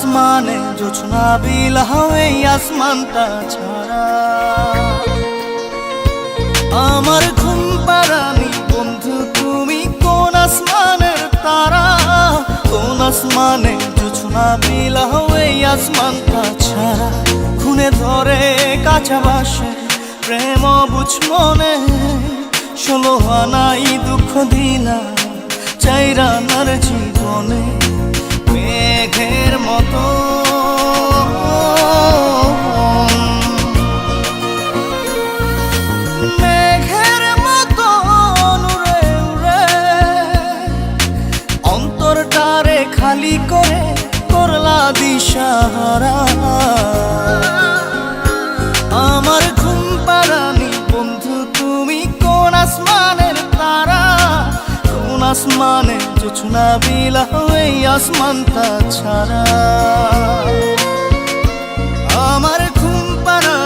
আসমানে জোছনা বিলাও এই আসমানটা ছাড়া। আমার ঘুম পাড়ানি বন্ধু তুমি কোন আসমানের তারা, কোন আসমানে জোছনা বিলাও এই আসমানটা ছাড়া। খুনে ধরে কাঁচা বাসে প্রেম বুঝ মনে, 16 আনাই দুঃখ দিলা চাইরানার জীবনে। মেঘের মতো মেঘের মতো উড়ে উড়ে অন্তরটারে খালি করে করলা দিশাহারা। আমার ঘুম পাড়ানি বন্ধু তুমি কোন আসমানের তারা, কোন আসমানে জোছনা বিলাও এই আসমানটা ছাড়া। আমার ঘুম পাড়া